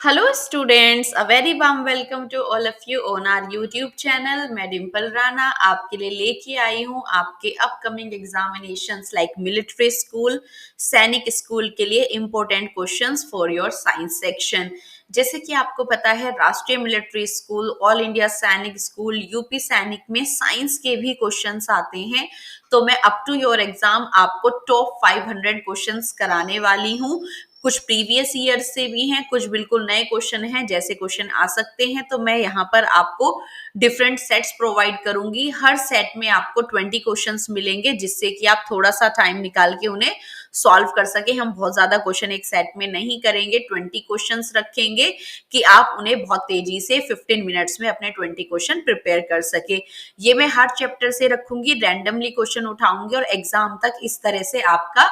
Hello students, a very warm welcome to all of you on our YouTube channel. मैं डिम्पल राणा आपके लिए लेके आई हूँ आपके upcoming examinations like military school, सैनिक स्कूल के लिए important questions for your science section. जैसे कि आपको पता है राष्ट्रीय मिलिट्री स्कूल, ऑल इंडिया सैनिक स्कूल, यूपी सैनिक में साइंस के भी क्वेश्चंस आते हैं। तो मैं अप टू योर एग्जाम आपको टॉप 500 क्वेश्चंस कराने वाली हूँ। कुछ प्रीवियस ईयर से भी हैं, कुछ बिल्कुल नए क्वेश्चन हैं, जैसे क्वेश्चन आ सकते हैं। तो मैं यहाँ पर आपको डिफरेंट सेट्स प्रोवाइड करूंगी। हर सेट में आपको 20 क्वेश्चंस मिलेंगे, जिससे कि आप थोड़ा सा टाइम निकाल के उन्हें सॉल्व कर सके। हम बहुत ज्यादा क्वेश्चन एक सेट में नहीं करेंगे, 20 क्वेश्चंस रखेंगे कि आप उन्हें बहुत तेजी से 15 मिनट्स में अपने 20 क्वेश्चन प्रिपेयर कर सके। ये मैं हर चैप्टर से रखूंगी, रैंडमली क्वेश्चन उठाऊंगी और एग्जाम तक इस तरह से आपका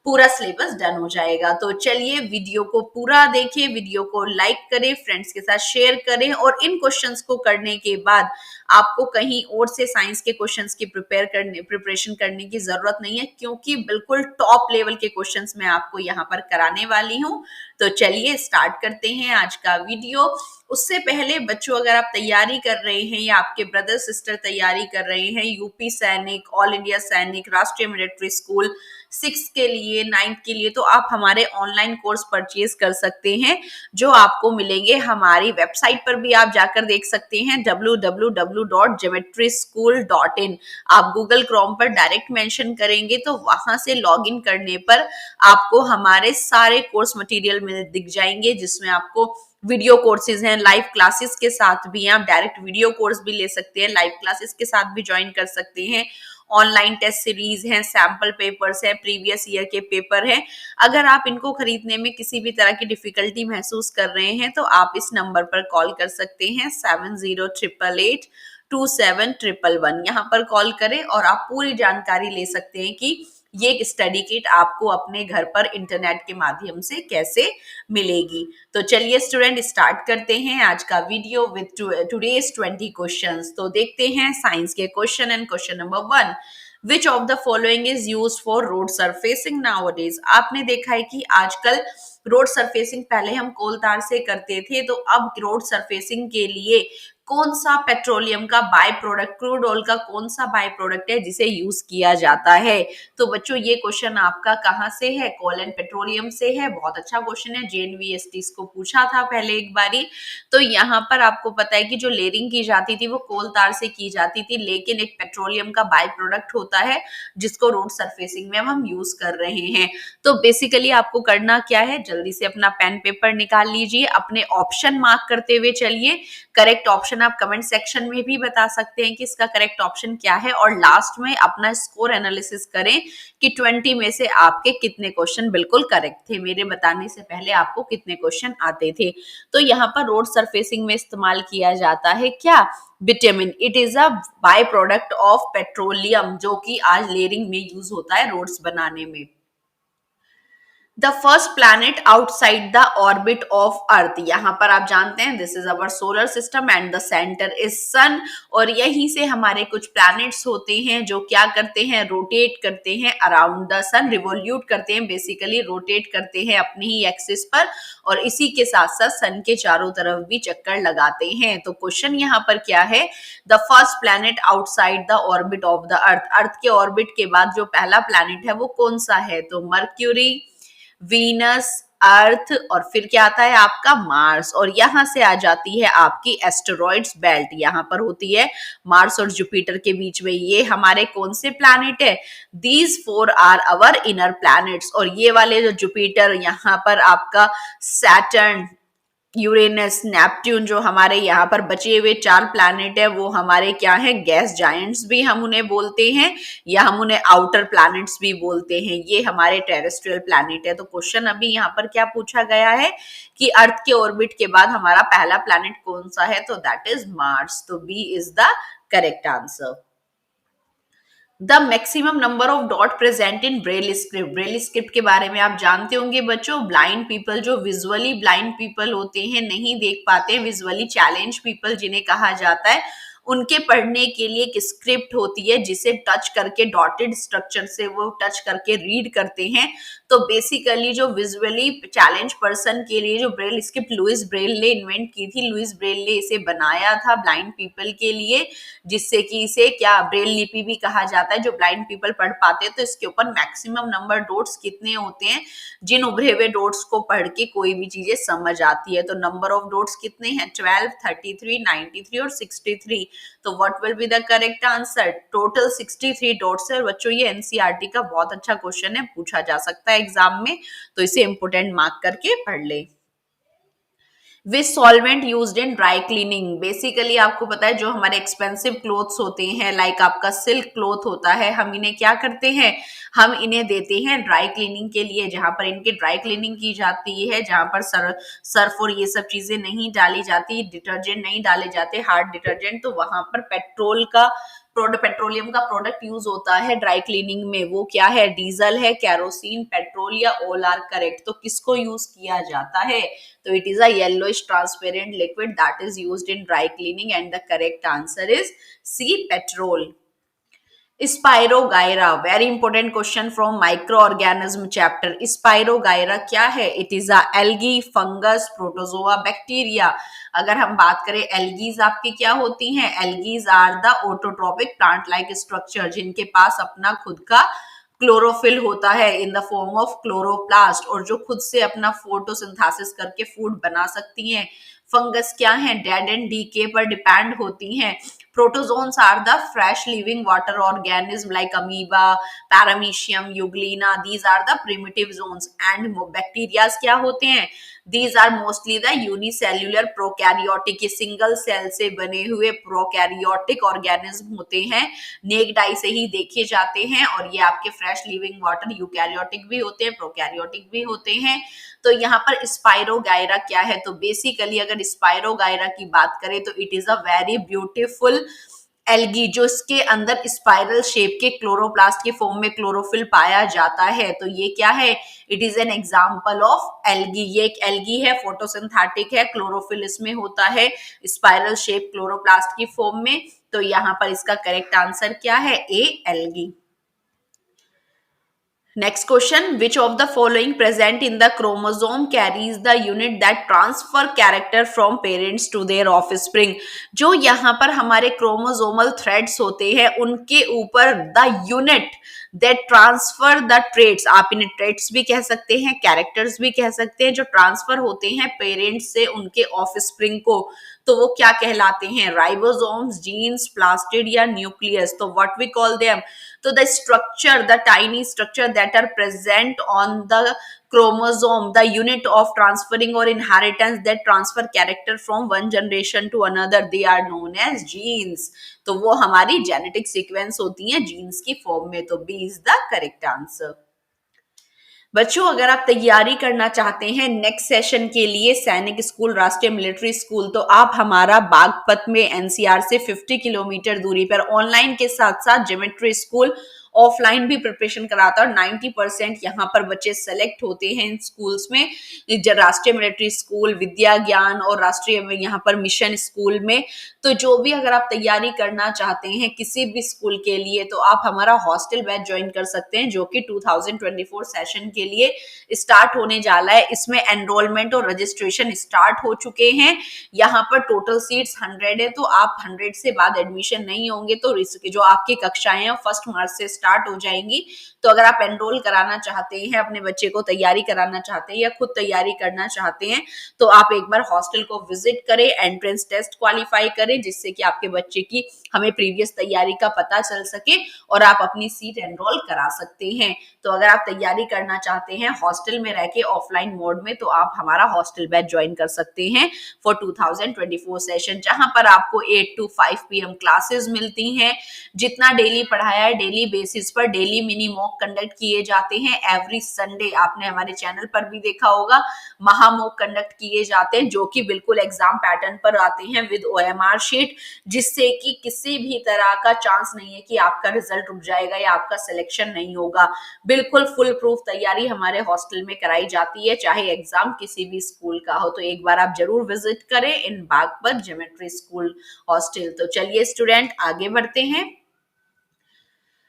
पूरा सिलेबस डन हो जाएगा। तो चलिए वीडियो को पूरा देखें, वीडियो को लाइक करें, फ्रेंड्स के साथ शेयर करें और इन क्वेश्चंस को करने के बाद आपको कहीं और से साइंस के क्वेश्चंस की प्रिपरेशन करने की जरूरत नहीं है, क्योंकि बिल्कुल टॉप लेवल के क्वेश्चंस मैं आपको यहाँ पर कराने वाली हूँ। तो चलिए स्टार्ट करते हैं आज का वीडियो। उससे पहले बच्चों, अगर आप तैयारी कर रहे हैं या आपके ब्रदर सिस्टर तैयारी कर रहे हैं यूपी सैनिक, ऑल इंडिया सैनिक, राष्ट्रीय मिलिट्री स्कूल 6 के लिए, 9th के लिए, तो आप हमारे ऑनलाइन कोर्स परचेज कर सकते हैं, जो आपको मिलेंगे हमारी वेबसाइट पर भी आप जाकर देख सकते हैं www.geometryschool.in। आप गूगल क्रोम पर डायरेक्ट मेंशन करेंगे तो वहां से लॉगिन करने पर आपको हमारे सारे कोर्स मटेरियल में दिख जाएंगे, जिसमें आपको वीडियो कोर्सेज हैं, लाइव क्लासेस के साथ भी हैं। आप डायरेक्ट वीडियो कोर्स भी ले सकते हैं, लाइव क्लासेस के साथ भी ज्वाइन कर सकते हैं। ऑनलाइन टेस्ट सीरीज हैं, सैंपल पेपर्स हैं, प्रीवियस ईयर के पेपर हैं। अगर आप इनको खरीदने में किसी भी तरह की डिफिकल्टी महसूस कर रहे हैं तो आप इस नंबर पर कॉल कर सकते हैं 7088827111। यहाँ पर कॉल करें और आप पूरी जानकारी ले सकते हैं कि ये स्टडी किट आपको अपने घर पर इंटरनेट के माध्यम से कैसे मिलेगी। तो चलिए स्टूडेंट स्टार्ट करते हैं आज का वीडियो विद टुडेज 20 क्वेश्चंस। तो देखते हैं साइंस के question and question number 1, which of the following is used for road surfacing nowadays. आपने देखा है कि आजकल रोड सरफेसिंग, पहले हम कोल तार से करते थे, तो अब रोड सरफेसिंग के लिए कौन सा पेट्रोलियम का बाय प्रोडक्ट, क्रूड ऑयल का कौन सा बाय प्रोडक्ट है जिसे यूज किया जाता है। तो बच्चों ये क्वेश्चन आपका कहाँ से है? कोल एंड पेट्रोलियम से है। बहुत अच्छा क्वेश्चन है, JNVST इसको पूछा था पहले एक बारी। तो यहाँ पर आपको पता है कि जो लेयरिंग की जाती थी वो कोल तार से की जाती थी, लेकिन एक पेट्रोलियम का बाय प्रोडक्ट होता है जिसको रोड सरफेसिंग में हम यूज कर रहे हैं। तो बेसिकली आपको करना क्या है, जल्दी से अपना पेन पेपर निकाल लीजिए, अपने ऑप्शन मार्क करते हुए चलिए। करेक्ट ऑप्शन आप कमेंट सेक्शन में भी बता सकते हैं कि इसका करेक्ट ऑप्शन क्या है, और लास्ट में अपना स्कोर एनालिसिस करें कि 20 में से आपके कितने क्वेश्चन बिल्कुल करेक्ट थे, मेरे बताने से पहले आपको कितने क्वेश्चन आते थे। तो यहाँ पर रोड सरफेसिंग में इस्तेमाल किया जाता है क्या? Bitumen. It is a by product of petroleum, जो कि आज लेयरिंग में यूज होता है रोड्स बनाने में। The first planet outside the orbit of earth. यहाँ पर आप जानते हैं this is our solar system and the centre is sun, और यहीं से हमारे कुछ प्लैनेट्स होते हैं जो क्या करते हैं, रोटेट करते हैं अराउंड द सन, रिवोल्यूट करते हैं, बेसिकली रोटेट करते हैं अपनी ही एक्सिस पर, और इसी के साथ साथ सन के चारों तरफ भी चक्कर लगाते हैं। तो क्वेश्चन यहाँ पर क्या है, the first planet outside the orbit of the earth. Earth के ऑर्बिट के बाद जो पहला प्लैनेट है वो कौन सा है? तो मर्क्यूरी, वीनस, अर्थ, और फिर क्या आता है आपका मार्स, और यहां से आ जाती है आपकी एस्टेरॉइड्स बेल्ट। यहां पर होती है मार्स और जुपिटर के बीच में। ये हमारे कौन से प्लैनेट है? These 4 are our inner planets, और ये वाले जो जुपिटर, यहाँ पर आपका सैटर्न, यूरेनस, नेपट्यून, जो हमारे यहाँ पर बचे हुए 4 प्लैनेट है, वो हमारे क्या है? गैस जायंट्स भी हम उन्हें बोलते हैं, या हम उन्हें आउटर प्लैनेट्स भी बोलते हैं। ये हमारे टेरेस्ट्रियल प्लैनेट है। तो क्वेश्चन अभी यहाँ पर क्या पूछा गया है कि अर्थ के ऑर्बिट के बाद हमारा पहला प्लैनेट कौन सा है? तो दैट इज मार्स। तो B is the correct answer. The maximum number of dot present in Braille script. Braille script के बारे में आप जानते होंगे बच्चों, ब्लाइंड पीपल, जो विजुअली ब्लाइंड पीपल होते हैं, नहीं देख पाते, विजुअली चैलेंज पीपल जिन्हें कहा जाता है, उनके पढ़ने के लिए एक स्क्रिप्ट होती है जिसे टच करके डॉटेड स्ट्रक्चर से वो टच करके रीड करते हैं। तो बेसिकली जो विजुअली चैलेंज पर्सन के लिए जो ब्रेल स्क्रिप्ट लुइस ब्रेल ने इन्वेंट की थी, लुइस ब्रेल ने इसे बनाया था ब्लाइंड पीपल के लिए, जिससे कि इसे क्या ब्रेल लिपि भी कहा जाता है। जो ब्लाइंड पीपल पढ़ पाते हैं तो इसके ऊपर मैक्सिमम नंबर डॉट्स कितने होते हैं, जिन उभरे हुए डॉट्स को पढ़ के कोई भी चीजें समझ आती है। तो नंबर ऑफ डॉट्स कितने हैं, 12, 33, 93 और 63। तो what will be the correct answer, total 63 dots है। और बच्चों ये एनसीईआरटी का बहुत अच्छा क्वेश्चन है, पूछा जा सकता है एग्जाम में, तो इसे इंपोर्टेंट मार्क करके पढ़ ले। Which solvent used in dry cleaning, basically आपको पता है जो हमारे एक्सपेंसिव क्लोथ्स होते हैं, लाइक आपका सिल्क क्लोथ होता है, हम इन्हें क्या करते हैं, हम इन्हें देते हैं ड्राई क्लीनिंग के लिए, जहां पर इनके ड्राई क्लीनिंग की जाती है, जहां पर सर्फ और ये सब चीजें नहीं डाली जाती, डिटर्जेंट नहीं डाले जाते, हार्ड डिटर्जेंट, तो वहां पर पेट्रोलियम का प्रोडक्ट यूज होता है ड्राई क्लीनिंग में। वो क्या है, डीजल है, कैरोसिन, पेट्रोल या ऑल आर करेक्ट। तो किसको यूज किया जाता है, तो it is a yellowish transparent liquid that is used in dry cleaning and the correct answer is C, petrol. Spirogyra, very important question from micro organism chapter. Spirogyra क्या है, it is a algae, fungus, protozoa, bacteria. अगर हम बात करें algaes आपकी क्या होती हैं, algaes are the autotropic plant like structure, जिनके पास अपना खुद का क्लोरोफिल होता है in the form of chloroplast, और जो खुद से अपना फोटोसिंथेसिस करके फूड बना सकती हैं। फंगस क्या है, डेड एंड डीके पर डिपेंड होती हैं। Protozoans are the fresh living water organism like amoeba, paramecium, euglena, these are the primitive ones. And bacterias क्या होते हैं, these are mostly the unicellular prokaryotic, ये सिंगल सेल से बने हुए प्रोकैरियोटिक ऑर्गेनिज्म होते हैं, नेक्ड आई से ही देखे जाते हैं, और ये आपके फ्रेश लिविंग वाटर यूकैरियोटिक भी होते हैं, प्रोकैरियोटिक भी होते हैं। तो यहाँ पर स्पाइरोगायरा क्या है, तो बेसिकली अगर स्पाइरोगायरा की बात करें तो it is a very beautiful algae, जो इसके अंदर स्पाइरल शेप के क्लोरोप्लास्ट के फॉर्म में क्लोरोफिल पाया जाता है। तो ये क्या है, it is an example of algae, ये एक एल्गी है, फोटोसिंथेटिक है, क्लोरोफिल इसमें होता है स्पाइरल शेप क्लोरोप्लास्ट की फॉर्म में। तो यहाँ पर इसका करेक्ट आंसर क्या है, ए, algae. Next question, which of the following present in the chromosome carries the unit that transfer character from parents to their offspring? जो यहाँ पर हमारे क्रोमोसोमल थ्रेड्स होते हैं उनके ऊपर the unit that transfer the traits, आप इन्हें ट्रेट्स भी कह सकते हैं, कैरेक्टर्स भी कह सकते हैं, जो ट्रांसफर होते हैं पेरेंट्स से उनके ऑफस्प्रिंग को, तो वो क्या कहलाते हैं, राइबोसोम्स, जीन्स, प्लास्टिड या न्यूक्लियस। तो व्हाट वी कॉल देम, तो the structure, the tiny structure that are present on the chromosome, the unit of transferring or inheritance that transfer character from one generation to another, they are known as genes. तो वो हमारी genetic sequence होती है jeans की form में। तो B is the correct answer. बच्चों अगर आप तैयारी करना चाहते हैं नेक्स्ट सेशन के लिए सैनिक स्कूल, राष्ट्रीय मिलिट्री स्कूल, तो आप हमारा बागपत में एनसीआर से 50 किलोमीटर दूरी पर ऑनलाइन के साथ साथ ज्योमेट्री स्कूल ऑफलाइन भी प्रिपरेशन कराता है, और 90% यहाँ पर बच्चे सेलेक्ट होते हैं इन स्कूल्स में, राष्ट्रीय मिलिट्री स्कूल, विद्या ज्ञान और राष्ट्रीय यहाँ पर मिशन स्कूल में। तो जो भी अगर आप तैयारी करना चाहते हैं किसी भी स्कूल के लिए, तो आप हमारा हॉस्टल बैच ज्वाइन कर सकते हैं, जो कि 2024 सेशन के लिए स्टार्ट होने जा रहा है। इसमें एनरोलमेंट और रजिस्ट्रेशन स्टार्ट हो चुके हैं। यहाँ पर टोटल सीट्स 100 है, तो आप 100 से बाद एडमिशन नहीं होंगे, तो जो आपकी कक्षाएं हैं 1 मार्च से स्टार्ट हो जाएंगी। तो अगर आप एनरोल कराना चाहते हैं, अपने बच्चे को तैयारी कराना चाहते हैं या खुद तैयारी करना चाहते हैं, तो आप एक बार हॉस्टल को विजिट करें, एंट्रेंस टेस्ट क्वालिफाई करें, जिससे कि आपके बच्चे की हमें प्रीवियस तैयारी का पता चल सके और आप अपनी सीट एनरोल करा सकते हैं। तो अगर आप तैयारी करना चाहते हैं हॉस्टल में रह के ऑफलाइन मोड में, तो आप हमारा हॉस्टल बैच ज्वाइन कर सकते हैं फॉर 2024 सेशन, जहां पर आपको 8 to 5 PM क्लासेस मिलती हैं। जितना डेली पढ़ाया है डेली बेसिस बेसिस पर डेली मिनी मॉक कंडक्ट किए जाते हैं। एवरी संडे आपने हमारे चैनल पर भी देखा होगा महा मॉक कंडक्ट किए जाते हैं, जो कि बिल्कुल एग्जाम पैटर्न पर आते हैं विद OMR शीट, जिससे कि किसी भी तरह का चांस नहीं है कि आपका रिजल्ट रुक जाएगा या आपका सिलेक्शन नहीं होगा। बिल्कुल फुल प्रूफ तैयारी हमारे हॉस्टल में कराई जाती है, चाहे एग्जाम किसी भी स्कूल का हो। तो एक बार आप जरूर विजिट करें इन बागपत ज्योमेट्री स्कूल हॉस्टल। तो चलिए स्टूडेंट आगे बढ़ते हैं।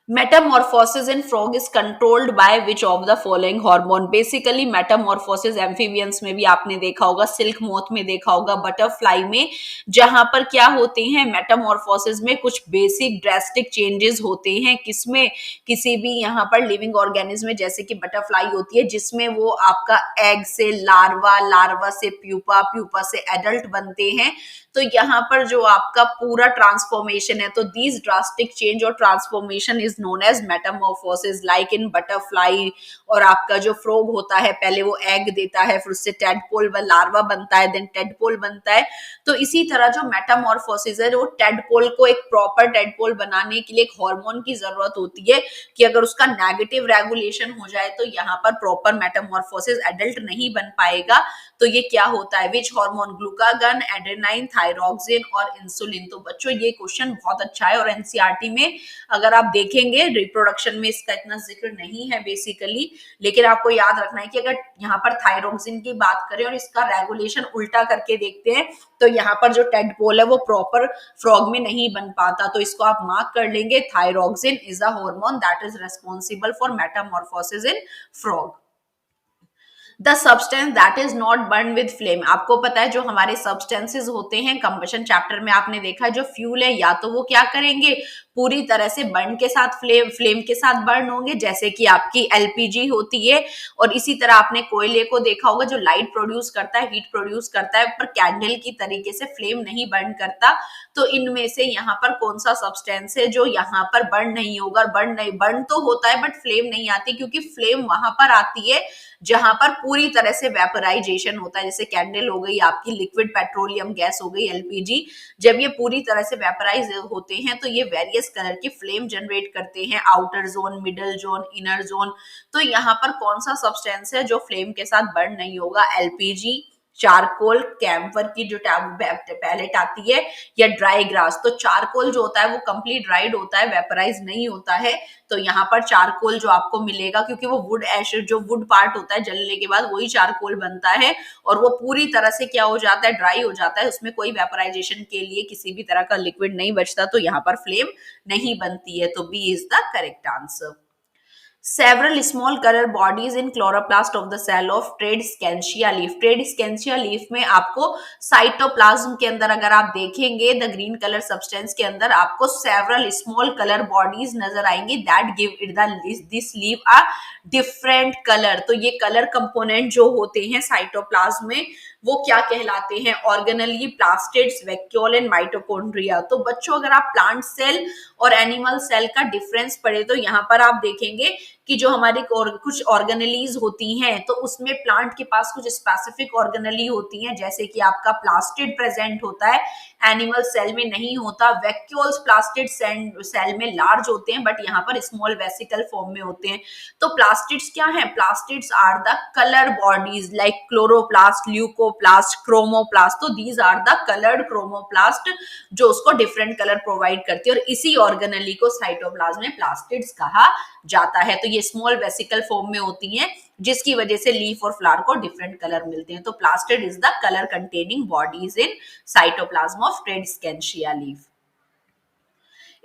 Metamorphosis in frog is controlled by which of the following hormone. Basically Metamorphosis amphibians में भी आपने देखा होगा, सिल्क मोथ में देखा होगा, बटरफ्लाई में, जहां पर क्या होते हैं मेटामॉर्फोसिस में कुछ बेसिक ड्रास्टिक चेंजेस होते हैं। किसमें? किसी भी यहाँ पर लिविंग ऑर्गेनिज्म में, जैसे कि बटरफ्लाई होती है जिसमें वो आपका एग से लार्वा, लार्वा से प्यूपा, प्यूपा से एडल्ट बनते हैं। तो यहाँ पर जो आपका पूरा ट्रांसफॉर्मेशन है, तो दीज ड्रास्टिक चेंज और transformation is known as metamorphosis like in butterfly. और आपका जो फ्रॉग होता है पहले वो एग देता है, फिर उससे टेडपोल व लार्वा बनता है, देन टेडपोल बनता है। तो इसी तरह जो मेटामॉर्फोसिस है, वो टेडपोल को एक प्रॉपर टेडपोल बनाने के लिए एक हार्मोन की जरूरत होती है कि अगर उसका नेगेटिव रेगुलेशन हो जाए तो यहाँ पर प्रॉपर मेटामॉर्फोसिस एडल्ट नहीं बन पाएगा। तो ये क्या होता है? Which hormone? ग्लूकागन, एड्रेनाइन, थायरोक्सिन और इंसुलिन। तो बच्चों ये क्वेश्चन बहुत अच्छा है और एनसीईआरटी में अगर आप देखेंगे रिप्रोडक्शन में इसका इतना जिक्र नहीं है बेसिकली, लेकिन आपको याद रखना है कि अगर यहाँ पर थायरोक्सिन की बात करें और इसका रेगुलेशन उल्टा करके देखते हैं तो यहाँ पर जो टेडपोल है वो प्रॉपर फ्रॉग में नहीं बन पाता। तो इसको आप मार्क कर लेंगे, thyroxine is a hormone that is responsible for Metamorphosis in frog. The substance that is not burn with flame. आपको पता है जो हमारे सब्सटेंसेस होते हैं कंबशन चैप्टर में आपने देखा है, जो फ्यूल है या तो वो क्या करेंगे पूरी तरह से बर्न के साथ फ्लेम के साथ बर्न होंगे, जैसे कि आपकी एलपीजी होती है। और इसी तरह आपने कोयले को देखा होगा जो लाइट प्रोड्यूस करता है, हीट प्रोड्यूस करता है, पर कैंडल की तरीके से फ्लेम नहीं बर्न करता। तो इनमें से यहाँ पर कौन सा सब्सटेंस है जो यहाँ पर बर्न नहीं होगा? बर्न तो होता है बट फ्लेम नहीं आती, क्योंकि फ्लेम वहां पर आती है जहां पर पूरी तरह से वेपराइजेशन होता है। जैसे कैंडल हो गई आपकी, लिक्विड पेट्रोलियम गैस हो गई एलपीजी, जब ये पूरी तरह से वेपराइज होते हैं तो ये वेरियस कलर की फ्लेम जनरेट करते हैं, outer zone, middle zone, inner zone. तो यहाँ पर कौन सा सब्सटेंस है जो फ्लेम के साथ बर्न नहीं होगा? एलपीजी, चारकोल, कैम्फर की जो पैलेट आती है, या ड्राई ग्रास। तो चारकोल जो होता है वो कंप्लीट ड्राइड होता है, वेपराइज नहीं होता है। तो यहाँ पर चारकोल जो आपको मिलेगा, क्योंकि वो वुड एश जो वुड पार्ट होता है जलने के बाद वही चारकोल बनता है, और वो पूरी तरह से क्या हो जाता है? ड्राई हो जाता है, उसमें कोई वेपराइजेशन के लिए किसी भी तरह का लिक्विड नहीं बचता, तो यहाँ पर फ्लेम नहीं बनती है। तो B is the correct answer. Several small color bodies in chloroplast of the cell of Tradescantia leaf. Tradescantia leaf में आपको साइटोप्लाज्म के अंदर अगर आप देखेंगे द ग्रीन कलर सब्सटेंस के अंदर आपको several small color bodies नजर आएंगी that give it this leaf a different color. तो ये कलर कंपोनेंट जो होते हैं साइटोप्लाज्म में वो क्या कहलाते हैं? Organelle, plastids, vacuole and mitochondria. तो बच्चों अगर आप प्लांट सेल और एनिमल सेल का डिफरेंस पढ़े तो यहाँ पर आप देखेंगे कि जो हमारी कुछ ऑर्गेनलीज होती हैं तो उसमें प्लांट के पास कुछ स्पेसिफिक ऑर्गेनली होती हैं, जैसे कि आपका प्लास्टिड प्रेजेंट होता है, एनिमल सेल में नहीं होता। वैक्यूल्स प्लास्टिड सेल में लार्ज होते हैं बट यहाँ पर स्मॉल वेसिकल फॉर्म में होते हैं। तो प्लास्टिड्स क्या है? Plastids are the colour bodies like chloroplast, leucoplast, chromoplast. तो these are the coloured chromoplast जो उसको डिफरेंट कलर प्रोवाइड करती है, और इसी ऑर्गेनली को साइटोप्लाज्म में प्लास्टिड्स कहा जाता है। तो ये स्मॉल वेसिकल फॉर्म में होती हैं जिसकी वजह से लीफ और फ्लावर को डिफरेंट कलर मिलते हैं। तो plastid is the colour containing bodies in cytoplasm of tradescantia leaf.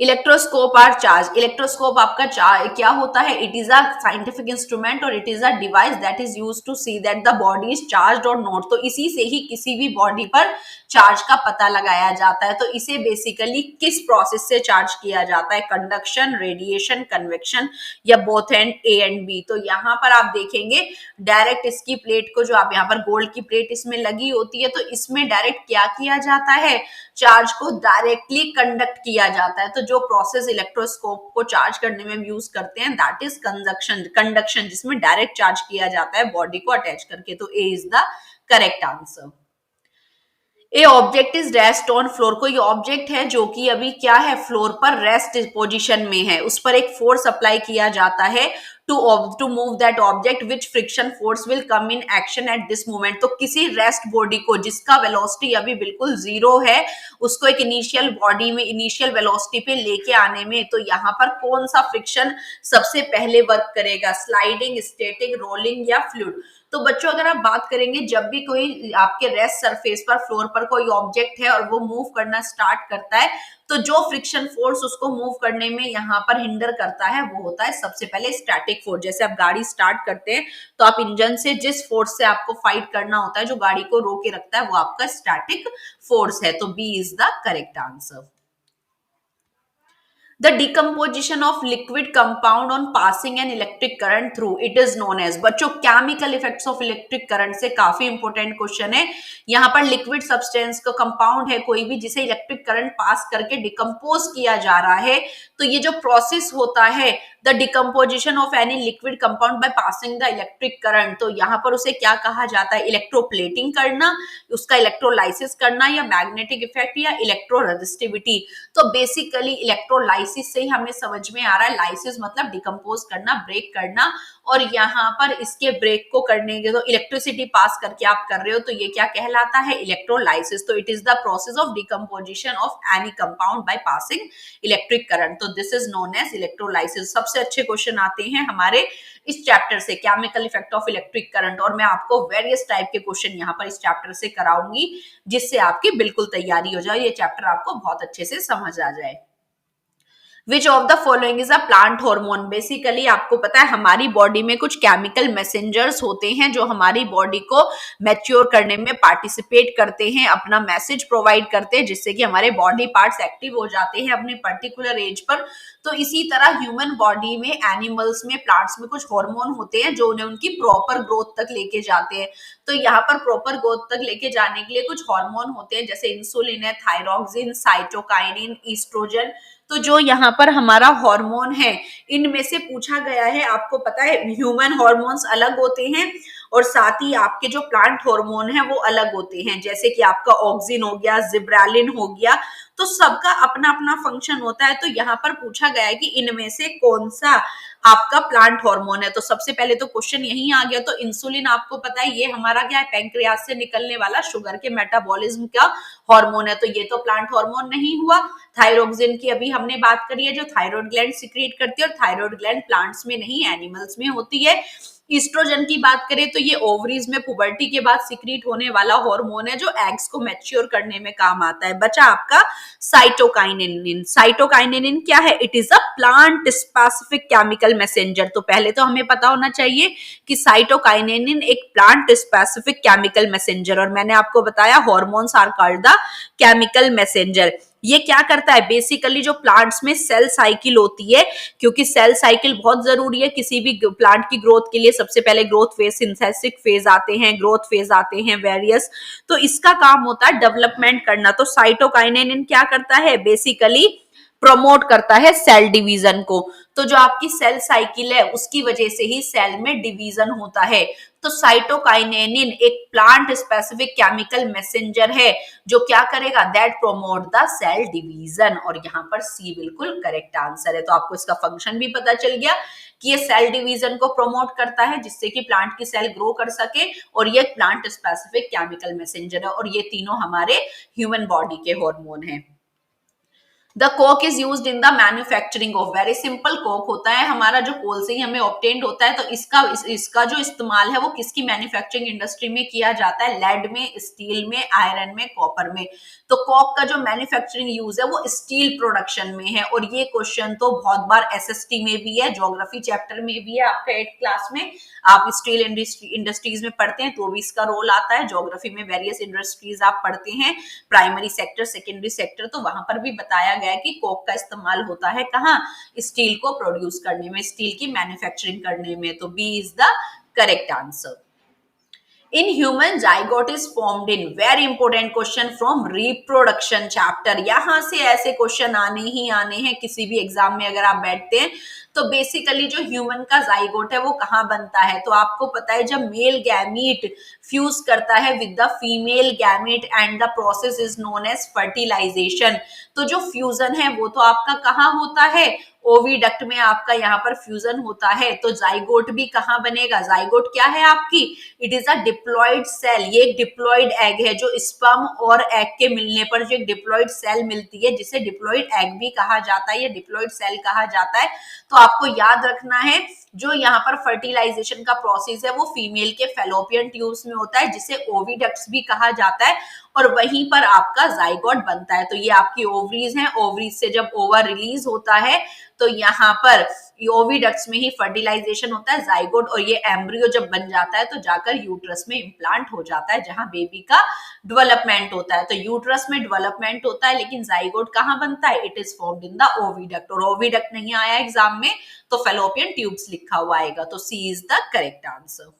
Electroscope are charge. Electroscope आपका क्या होता है? It is a scientific instrument और it is a device that is used to see that the body is charged और not. तो इसी से ही किसी भी बॉडी पर चार्ज का पता लगाया जाता है। तो इसे बेसिकली किस प्रोसेस से चार्ज किया जाता है? कंडक्शन, रेडिएशन, कन्वेक्शन, या both and A and B. तो यहाँ पर आप देखेंगे डायरेक्ट इसकी प्लेट को, जो आप यहाँ पर गोल्ड की प्लेट इसमें लगी होती है, तो इसमें डायरेक्ट क्या किया जाता है? चार्ज को डायरेक्टली कंडक्ट किया जाता है। तो जो प्रोसेस इलेक्ट्रोस्कोप को चार्ज करने में यूज करते हैं दैट इज कंडक्शन, जिसमें डायरेक्ट चार्ज किया जाता है बॉडी को अटैच करके। तो A is the correct answer. A object is rest on floor, कोई ऑब्जेक्ट है जो कि अभी क्या है, फ्लोर पर रेस्ट पोजीशन में है, उस पर एक फोर्स अप्लाई किया जाता है to move that object which friction force will come in action at this moment. तो किसी रेस्ट बॉडी को जिसका वेलोसिटी अभी बिल्कुल जीरो है, उसको एक इनिशियल बॉडी में इनिशियल वेलोसिटी पे लेके आने में, तो यहाँ पर कौन सा फ्रिक्शन सबसे पहले वर्क करेगा, स्लाइडिंग, स्टैटिक, रोलिंग या फ्लूइड। तो बच्चों अगर आप बात करेंगे, जब भी कोई आपके रेस्ट सरफेस पर फ्लोर पर कोई ऑब्जेक्ट है और वो मूव करना स्टार्ट करता है, तो जो फ्रिक्शन फोर्स उसको मूव करने में यहाँ पर हिंडर करता है वो होता है सबसे पहले स्टैटिक फोर्स। जैसे आप गाड़ी स्टार्ट करते हैं तो आप इंजन से जिस फोर्स से आपको फाइट करना होता है, जो गाड़ी को रोके रखता है, वो आपका स्टैटिक फोर्स है। तो B is the correct answer. The decomposition of liquid compound on passing an electric current through it is known as। बच्चों chemical effects of electric current से काफी इंपॉर्टेंट क्वेश्चन है। यहाँ पर लिक्विड सब्सटेंस का compound है कोई भी जिसे इलेक्ट्रिक करंट पास करके डिकम्पोज किया जा रहा है, तो ये जो प्रोसेस होता है the decomposition of any liquid compound by passing the electric current, तो यहाँ पर उसे क्या कहा जाता है, इलेक्ट्रोप्लेटिंग करना, उसका इलेक्ट्रोलाइसिस करना, या मैग्नेटिक इफेक्ट, या इलेक्ट्रोरेजिस्टिविटी। तो बेसिकली इलेक्ट्रोलाइसिस से ही हमें समझ में आ रहा है, लाइसिस मतलब डिकम्पोज करना, ब्रेक करना, और यहाँ पर इसके ब्रेक को करने के, तो इलेक्ट्रिसिटी पास करके आप कर रहे हो, तो ये क्या कहलाता है, इलेक्ट्रोलाइसिस। तो it is the process of decomposition of any compound by passing electric current, तो this is known as electrolysis. सबसे अच्छे क्वेश्चन आते हैं हमारे इस चैप्टर से, chemical effect of electric current, और मैं आपको वेरियस टाइप के क्वेश्चन यहाँ पर इस चैप्टर से कराऊंगी, जिससे आपकी बिल्कुल तैयारी हो जाए, ये चैप्टर आपको बहुत अच्छे से समझ आ जाए। विच of the following is a plant hormone. Basically आपको पता है हमारी बॉडी में कुछ केमिकल मैसेंजर्स होते हैं जो हमारी बॉडी को मैच्योर करने में पार्टिसिपेट करते हैं, अपना मैसेज प्रोवाइड करते हैं, जिससे कि हमारे बॉडी पार्ट्स एक्टिव हो जाते हैं अपने पर्टिकुलर एज पर। तो इसी तरह ह्यूमन बॉडी में, एनिमल्स में, प्लांट्स में कुछ हार्मोन होते हैं जो उन्हें उनकी प्रॉपर ग्रोथ तक लेके जाते हैं। तो यहाँ पर प्रॉपर ग्रोथ तक लेके जाने के लिए कुछ हार्मोन होते हैं, जैसे इंसुलिन है, थायरॉक्सिन, साइटोकाइनिन, ईस्ट्रोजन। तो जो यहाँ पर हमारा हार्मोन है, इनमें से पूछा गया है, आपको पता है ह्यूमन हार्मोन्स अलग होते हैं और साथ ही आपके जो प्लांट हार्मोन है वो अलग होते हैं, जैसे कि आपका ऑक्सिन हो गया, जिब्रालिन हो गया, तो सबका अपना अपना फंक्शन होता है। तो यहाँ पर पूछा गया है कि इनमें से कौन सा आपका प्लांट हार्मोन है। तो सबसे पहले तो क्वेश्चन यही आ गया, तो इंसुलिन आपको पता है ये हमारा क्या है, पैंक्रियास से निकलने वाला शुगर के मेटाबॉलिज्म का हार्मोन है, तो ये तो प्लांट हार्मोन नहीं हुआ। थायरोक्सिन की अभी हमने बात करी है, जो थायराइड ग्लैंड सिक्रीट करती है, और थायराइड ग्लैंड प्लांट्स में नहीं एनिमल्स में होती है। ईस्ट्रोजन की बात करें तो ये ओवरीज में पुबर्टी के बाद सिक्रीट होने वाला हार्मोन है जो एग्स को मैच्योर करने में काम आता है। बचा आपका साइटोकाइनेनिन। साइटोकाइनेनिन क्या है, it is a plant specific chemical messenger. तो पहले तो हमें पता होना चाहिए कि साइटोकाइनेनिन एक प्लांट स्पेसिफिक केमिकल मैसेंजर, और मैंने आपको बताया hormones are called the chemical messenger. ये क्या करता है, बेसिकली जो प्लांट्स में सेल साइकिल होती है, क्योंकि सेल साइकिल बहुत जरूरी है किसी भी प्लांट की ग्रोथ के लिए। सबसे पहले ग्रोथ फेज, सिंथेसिस फेज आते हैं, ग्रोथ फेज आते हैं वेरियस, तो इसका काम होता है डेवलपमेंट करना। तो साइटोकाइनेसिन क्या करता है, बेसिकली प्रमोट करता है सेल डिवीजन को। तो जो आपकी सेल साइकिल है उसकी वजह से ही सेल में डिवीजन होता है। तो साइटोकाइनेसिन एक प्लांट स्पेसिफिक केमिकल मैसेंजर है जो क्या करेगा, that promote the cell division, और यहाँ पर सी बिल्कुल करेक्ट आंसर है। तो आपको इसका फंक्शन भी पता चल गया कि ये सेल डिवीजन को प्रमोट करता है जिससे कि प्लांट की सेल ग्रो कर सके, और ये प्लांट स्पेसिफिक केमिकल मैसेंजर है, और ये तीनों हमारे ह्यूमन बॉडी के हार्मोन हैं। The Coke is used in the manufacturing of, very simple, Coke होता है हमारा जो कोल से ही हमें ऑब्टेन्ड होता है। तो इसका जो इस्तेमाल है वो किसकी मैन्युफैक्चरिंग इंडस्ट्री में किया जाता है, लेड में, स्टील में, आयरन में, कॉपर में। तो कोक का जो मैन्युफैक्चरिंग यूज है वो स्टील प्रोडक्शन में है, और ये क्वेश्चन तो बहुत बार एसएसटी में भी है, ज्योग्राफी चैप्टर में भी है, आपका 8th क्लास में आप स्टील इंडस्ट्रीज में पढ़ते हैं तो भी इसका रोल आता है। ज्योग्राफी में वेरियस इंडस्ट्रीज आप पढ़ते हैं, प्राइमरी सेक्टर, सेकेंडरी सेक्टर, तो वहां पर भी बताया गया कि कोक का इस्तेमाल होता है कहाँ, स्टील को प्रोड्यूस करने में, स्टील की मैन्युफैक्चरिंग करने में। तो B is the correct answer. In human zygote is formed in, very important question from reproduction chapter. यहां से ऐसे क्वेश्चन आने ही आने हैं किसी भी एग्जाम में अगर आप बैठते हैं। तो बेसिकली जो ह्यूमन का जाइगोट है वो कहाँ बनता है, तो आपको पता है जब मेल गैमीट फ्यूज करता है with the female gamete and the process is known as fertilization. तो जो फ्यूजन है वो तो आपका कहाँ होता है, ओविडक्ट में आपका यहाँ पर फ्यूजन होता है। तो जाइगोट भी कहाँ बनेगा, जाइगोट क्या है आपकी, it is a diploid cell. ये एक डिप्लॉइड एग है जो स्पर्म और एग के मिलने पर जो एक डिप्लॉइड सेल मिलती है जिसे डिप्लॉइड एग भी कहा जाता है, ये डिप्लॉइड सेल कहा जाता है। तो आपको याद रखना है जो यहाँ पर फर्टिलाइजेशन का प्रोसेस है वो फीमेल के फेलोपियन ट्यूब्स में होता है जिसे ओविडक्ट्स भी कहा जाता है, और वहीं पर आपका जाइगोट बनता है। तो ये आपकी ओवरीज हैं, ओवरीज से जब ओवर रिलीज होता है तो यहाँ पर ओविडक्ट्स में ही फर्टिलाइजेशन होता है जाइगोट, और ये एम्ब्रियो जब बन जाता है तो जाकर यूट्रस में इम्प्लांट हो जाता है जहां बेबी का डेवलपमेंट होता है। तो यूट्रस में डेवलपमेंट होता है लेकिन जाइगोट कहाँ बनता है, it is formed in the oviduct, और ओविडक्ट नहीं आया एग्जाम में तो फेलोपियन ट्यूब्स लिखा हुआ आएगा। तो C is the correct answer.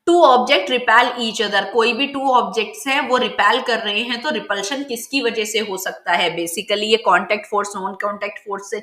Two object repel each other, कोई भी टू ऑब्जेक्ट्स हैं वो रिपेल कर रहे हैं तो रिपल्शन किसकी वजह से हो सकता है, बेसिकली ये contact force non contact force से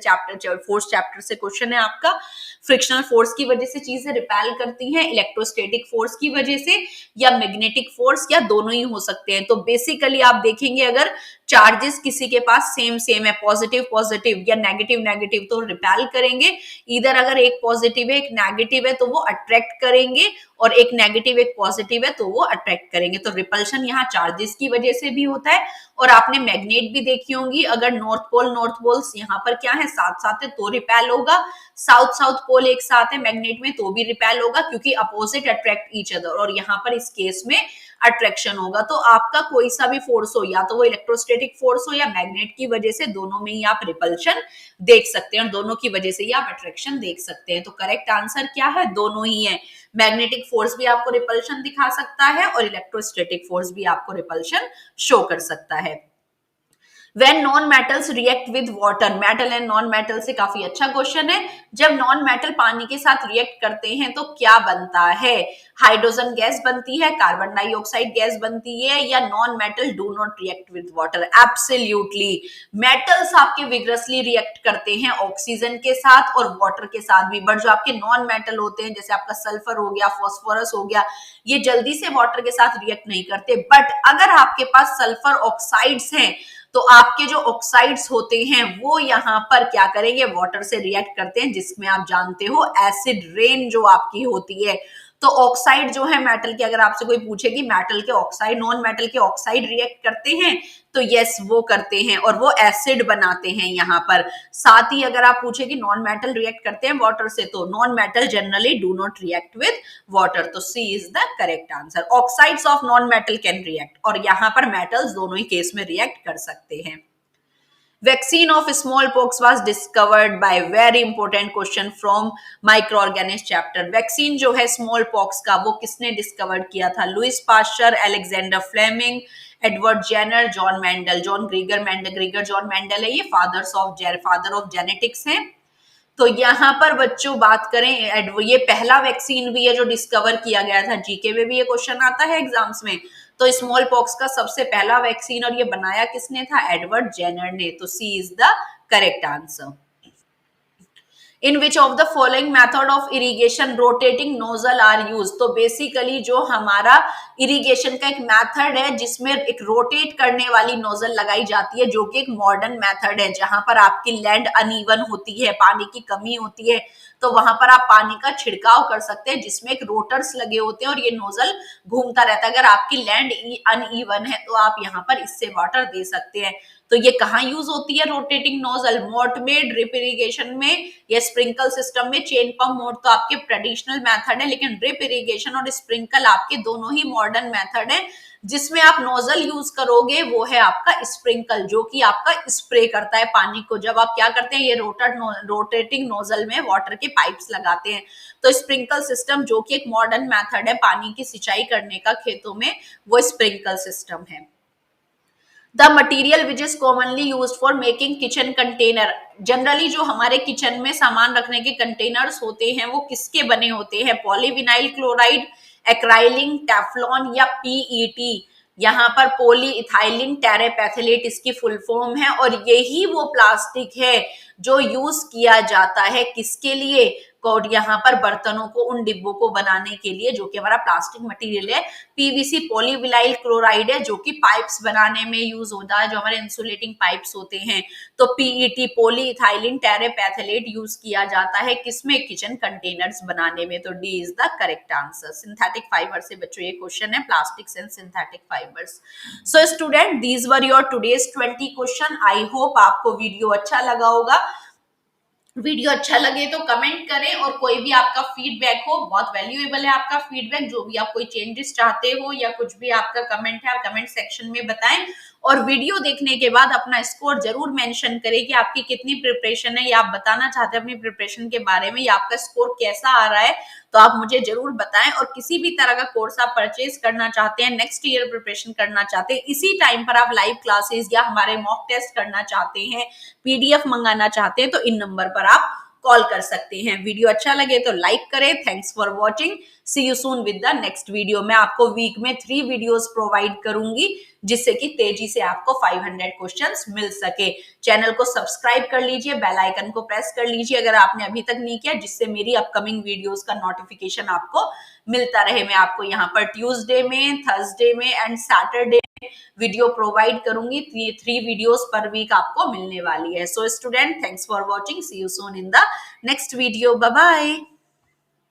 फोर्स चैप्टर से क्वेश्चन है आपका। फ्रिक्शनल फोर्स की वजह से चीजें रिपेल करती हैं, इलेक्ट्रोस्टैटिक फोर्स की वजह से, या मैग्नेटिक फोर्स, या दोनों ही हो सकते हैं। तो बेसिकली आप देखेंगे अगर चार्जेस किसी के पास सेम सेम है, पॉजिटिव पॉजिटिव या नेगेटिव नेगेटिव, तो रिपेल करेंगे। इधर अगर एक पॉजिटिव है एक नेगेटिव है तो वो अट्रैक्ट करेंगे, और एक नेगेटिव एक पॉजिटिव है तो वो अट्रैक्ट करेंगे। तो रिपल्शन यहाँ चार्जेस की वजह से भी होता है। और आपने मैग्नेट भी देखी होंगी, अगर नॉर्थ पोल्स यहाँ पर क्या है साथ साथ है तो रिपेल होगा, साउथ साउथ पोल एक साथ है मैग्नेट में तो भी रिपेल होगा, क्योंकि अपोजिट अट्रैक्ट ईच अदर, और यहाँ पर इस केस में अट्रैक्शन होगा। तो आपका कोई सा भी फोर्स हो, या तो वो इलेक्ट्रोस्टैटिक फोर्स हो या मैग्नेट की वजह से, दोनों में ही आप रिपल्शन देख सकते हैं और दोनों की वजह से ही आप अट्रैक्शन देख सकते हैं। तो करेक्ट आंसर क्या है, दोनों ही है। मैग्नेटिक फोर्स भी आपको रिपल्शन दिखा सकता है और इलेक्ट्रोस्टैटिक फोर्स भी आपको रिपल्शन शो कर सकता है। When non-metals react with water, metal and non metal से काफी अच्छा क्वेश्चन है। जब नॉन मेटल पानी के साथ रिएक्ट करते हैं तो क्या बनता है, हाइड्रोजन गैस बनती है, कार्बन डाइऑक्साइड गैस बनती है, या non metal do not react with water. Absolutely metals आपके विग्रसली रिएक्ट करते हैं ऑक्सीजन के साथ और वाटर के साथ भी, बट जो आपके नॉन मेटल होते हैं जैसे आपका सल्फर हो गया, फॉस्फोरस हो गया, ये जल्दी से वाटर के साथ रिएक्ट नहीं करते। बट अगर आपके पास सल्फर ऑक्साइड्स हैं तो आपके जो ऑक्साइड्स होते हैं वो यहाँ पर क्या करेंगे, वाटर से रिएक्ट करते हैं, जिसमें आप जानते हो एसिड रेन जो आपकी होती है। तो ऑक्साइड जो है मेटल के, अगर आपसे कोई पूछे कि मेटल के ऑक्साइड नॉन मेटल के ऑक्साइड रिएक्ट करते हैं, तो यस वो करते हैं और वो एसिड बनाते हैं यहाँ पर। साथ ही अगर आप पूछे कि नॉन मेटल रिएक्ट करते हैं वाटर से, तो non metal generally do not react with water. तो C is the correct answer. Oxides of non metal can react, और यहाँ पर मेटल्स दोनों ही केस में रिएक्ट कर सकते हैं। Vaccine of smallpox was discovered by very important question from microorganism chapter. Vaccine जो है smallpox का वो किसने डिस्कवर किया था, Louis Pasteur, Alexander Fleming, Edward Jenner, John Mendel. John Gregor John Mendel है, ये फादर ऑफ जेनेटिक्स हैं। तो यहाँ पर बच्चों बात करें, ये पहला वैक्सीन भी है जो डिस्कवर किया गया था। जीके में भी ये क्वेश्चन आता है एग्जाम्स में। तो स्मॉल पॉक्स का सबसे पहला वैक्सीन, और ये बनाया किसने था, एडवर्ड जेनर ने। तो C is the correct answer. In which of the following method of irrigation rotating nozzle are use. तो बेसिकली जो हमारा इरिगेशन का एक मेथड है जिसमें एक रोटेट करने वाली नोजल लगाई जाती है, जो कि एक मॉडर्न मेथड है, जहां पर आपकी लैंड अनइवन होती है, पानी की कमी होती है, तो वहां पर आप पानी का छिड़काव कर सकते हैं, जिसमें एक रोटर्स लगे होते हैं और ये नोजल घूमता रहता है। अगर आपकी लैंड अनइवन है तो आप यहाँ पर इससे वाटर दे सकते हैं। तो ये कहाँ यूज होती है रोटेटिंग नोजल, मोट में, ड्रिप इरिगेशन में, या स्प्रिंकल सिस्टम में। चेन पंप मोड तो आपके ट्रेडिशनल मेथड है, लेकिन ड्रिप इरिगेशन और स्प्रिंकल आपके दोनों ही मॉडर्न मेथड है। जिसमें आप नोजल यूज करोगे वो है आपका स्प्रिंकल, जो कि आपका स्प्रे करता है पानी को। जब आप क्या करते हैं, ये रोटेटिंग नोजल में वाटर के पाइप्स लगाते हैं। तो स्प्रिंकल सिस्टम जो कि एक मॉडर्न मेथड है पानी की सिंचाई करने का खेतों में, वो स्प्रिंकल सिस्टम है। The material which is commonly use for making kitchen container. Generally जो हमारे किचन में सामान रखने के कंटेनर्स होते हैं वो किसके बने होते हैं, पॉलीविनाइल क्लोराइड, एक्राइलिन, टेफ्लॉन या पीईटी। यहाँ पर पॉली इथाइलिन टेरेपैथिलेट इसकी फुल फॉर्म है, और यही वो प्लास्टिक है जो यूज किया जाता है किसके लिए, कोड यहाँ पर बर्तनों को, उन डिब्बों को बनाने के लिए जो कि हमारा प्लास्टिक मटेरियल है। पीवीसी पॉलीविनाइल क्लोराइड है जो कि पाइप्स बनाने में यूज होता है, जो हमारे इंसुलेटिंग पाइप्स होते हैं। तो पीईटी पॉली इथाइलिन टेरेपैथिलेट यूज किया जाता है किसमें, किचन कंटेनर्स बनाने में। तो D is the correct answer. Synthetic fibre से बच्चों ये क्वेश्चन है, plastics and synthetic fibres. So student, these were your today's 20 question. I hope आपको वीडियो अच्छा लगा होगा। वीडियो अच्छा लगे तो कमेंट करें, और कोई भी आपका फीडबैक हो, बहुत वैल्यूएबल है आपका फीडबैक, जो भी आप कोई चेंजेस चाहते हो या कुछ भी आपका कमेंट है, आप कमेंट सेक्शन में बताएं। और वीडियो देखने के बाद अपना स्कोर जरूर मेंशन करें कि आपकी कितनी प्रिपरेशन है, या आप बताना चाहते हैं अपनी प्रिपरेशन के बारे में, या आपका स्कोर कैसा आ रहा है, तो आप मुझे जरूर बताएं। और किसी भी तरह का कोर्स आप परचेज करना चाहते हैं, नेक्स्ट ईयर प्रिपरेशन करना चाहते हैं, इसी टाइम पर आप लाइव क्लासेस या हमारे मॉक टेस्ट करना चाहते हैं, पीडीएफ मंगाना चाहते हैं, तो इन नंबर पर आप कॉल कर सकते हैं। वीडियो अच्छा लगे तो लाइक करें। Thanks for watching. See you soon with the next video. मैं आपको वीक में 3 वीडियोस प्रोवाइड करूंगी, जिससे कि तेजी से आपको 500 क्वेश्चंस मिल सके। चैनल को सब्सक्राइब कर लीजिए, बेल आइकन को प्रेस कर लीजिए अगर आपने अभी तक नहीं किया, जिससे मेरी अपकमिंग वीडियोस का नोटिफिकेशन आपको मिलता रहे। मैं आपको यहाँ पर ट्यूसडे में, थर्सडे में एंड सैटरडे वीडियो प्रोवाइड करूंगी। 3 वीडियोस पर वीक आपको मिलने वाली है। So student, thanks for watching. See you soon in the next video. Bye bye.